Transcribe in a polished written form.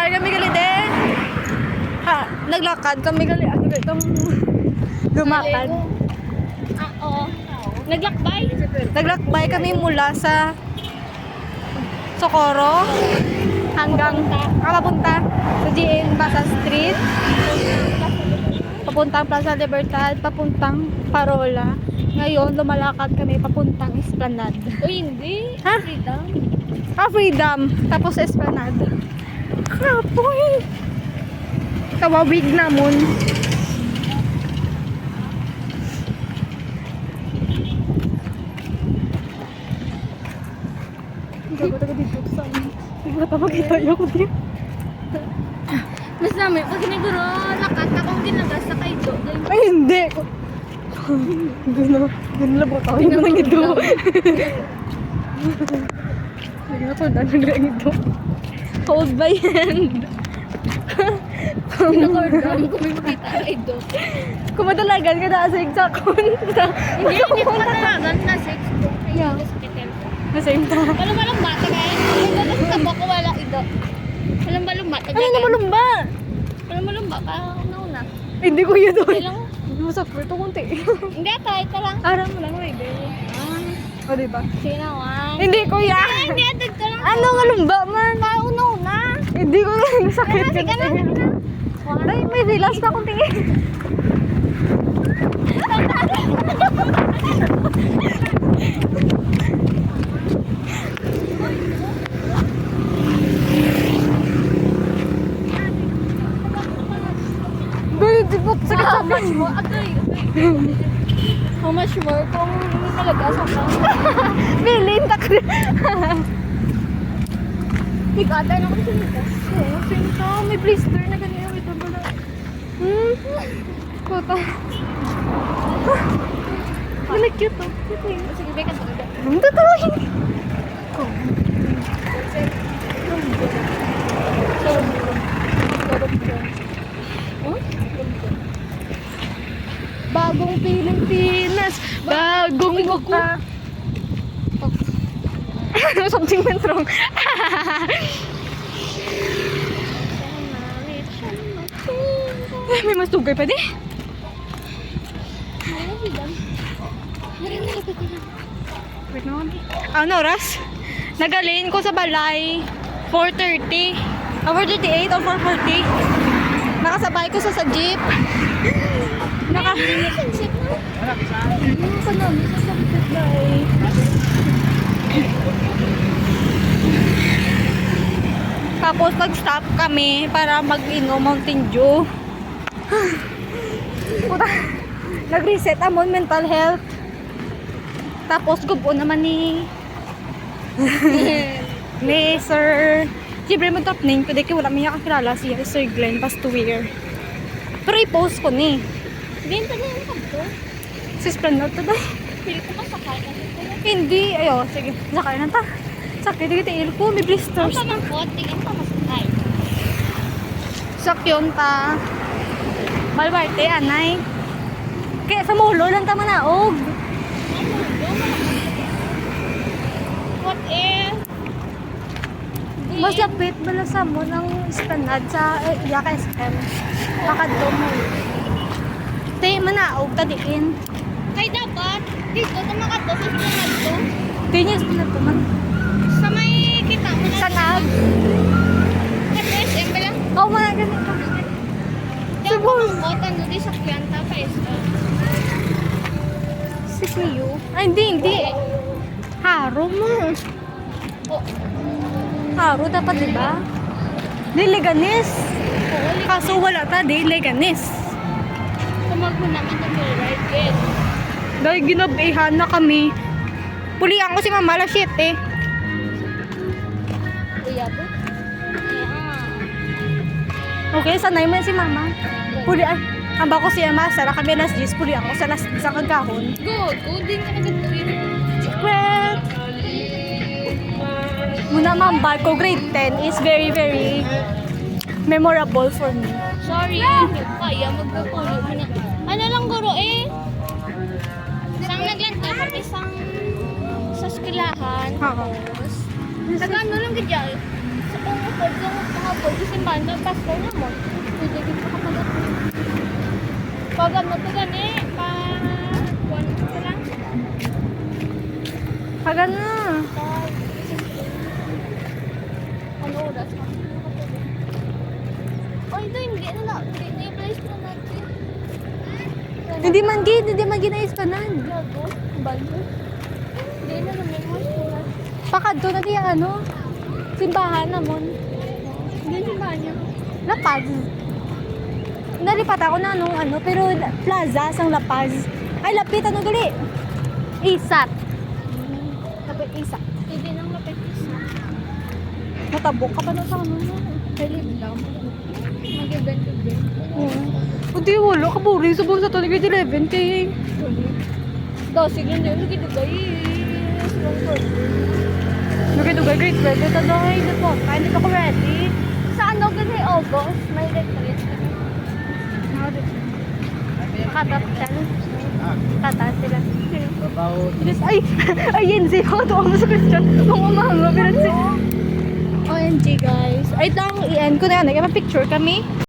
Naglalakad kami gali din. Ha, naglakad kami gali. Ano itong lumakad. Oo. Naglakbay? Naglakbay kami mula sa Socorro hanggang papunta sa GN Basa Street. Papuntang Plaza Libertad, papuntang Parola. Ngayon, lumalakad kami papuntang Esplanade. Uy, hindi. Ha? Freedom. Freedom. Tapos Esplanade. Kapoy! Kawawig namon. Gago taga dito sa amin. Hindi ko makita ko dito. Mas namin, pag siniguro, nakata kong ginagas sa kaido. Ay, hindi! Gano'n po tao yung nang ito. Sige na po, dano lang ito. Hold by hand. Pinakordam ko may makita kaido. Kung madalagan ka na sa eksakon. Hindi ko matalagan na sex ko. Yeah. Na same time. Walang bata kaya. Walang tabo ko wala ido. Walang bata Ano na malumba? Walang bata. Nauna. Hindi ko yun doon. Kailang Masakit ito kunti. hindi, kahit ka lang. Aram mo lang, may O, diba? Sinawan. Hindi, kuya. Hindi, atag ka lang. Ano nga lumba man? Una. Hindi ko lang sakit. Sige na. Ay, may relax pa akong tingin. Hindi po sakit sa akin. How much more kung malagasan ka? Bilin, takri. Higatan ako sa nito. Oo, sinta. May blister na ganyan. Ito ba na? Puta. Really cute oh. Cute eh. Sige, beka sa ganda. Ang totoo hindi. Bagong Pilipinas, bagong mukha. Something went wrong. May masugay pa di? Wait naman. Ano oras? Nagalin ko sa balay 4:30. 4:38 or 4:40. Nakasabay ko sa jeep. Tapos nag-stop kami para mag-inom Mountain Dew. Puta. Nag-reset amon mental health. Tapos gubo naman ni Sir. Siyempre mo top name ko. Dahil wala may kakilala si Sir Glenn Pastuir. Pero i-post ko ni. Benta na yung kanto. Sis Planot to daw. Pili ko masakay na dito. Hindi. Ayo, sige. Sakay na ta. Sakay dito il ko. May Ang blisters. pamangkot, tingin pa masakay. Sakyon ta. Balbarte, anay. Kaya sa mulo lang ta manaog. What if? Mas lapit bala sa mo ng Esplanade sa Yaka SM. Makadto mo. Te, manaog ta diin. Ay, dapat. Dito, tumakat to. Sa sunod to. Tinyas mo na to man. Sa may kita mo na. Sa nag. Sa SM ba lang? Oo, mga ganito. Yung pamangkot, ano di sakyan ta pa SM. Si Kuyo. Ay, hindi. Haro mo. Oh, Haro dapat, di ba? Diliganis. oo. Kaso wala ta, diliganis. Kumagpo naman ito may ride get. Dahil ginabihan na kami. Pulihan ko si Mama alas 7. Kuya po? Okay, sanay mo yan si Mama. Pulihan. Amba ko si Mama, sara kami alas 10. Pulihan ko sa alas 10 sa kagahon. Good. Good din ka na gantuin. Secret! Muna ma'am, ko grade 10 is very, very memorable for me. Sorry, hindi ko kaya magpapulot mo na. Ano lang guro eh? Isang naglanta kami sa eskwelahan. Oo. Tapos, ano lang gadya. Sa pangapod, sa simbahan na pastor na mo. Pwede dito ka pag pag ano to gani, pa one ko lang. Hagan na. Ano oras ka? Oh, ito hindi na lang. Hindi na place na natin. Hindi man ginayos pa nan. Gago, bago. Hindi na naman mo sila. Pakadto na diya ano. Simbahan namon. Hindi na ba niya? Lapaz. Nalipat ako na nung ano, pero plaza sang Lapaz. Ay, lapit ano gali? Isat. Lapit Isat. Hindi nang lapit isa. Matabok ka pa na sa ano. Kalib lang. Mag-event-event. Hindi, wala. Kaburi sa buong sa to. Grade 11 kay. Dasig lang din. Lagi dugay. Strong word. Nagay grade 12. Ito dahil na po. Kaya hindi pa ko ready. Sa ano kasi August, may retreat. Makataptan. Tataas sila. Yes, ay! Ayun, si ko. Tuwa mo sa question. Mamamanga. Pero si... OMG guys. Ay, lang i-end ko na yan. Nagpa-picture kami.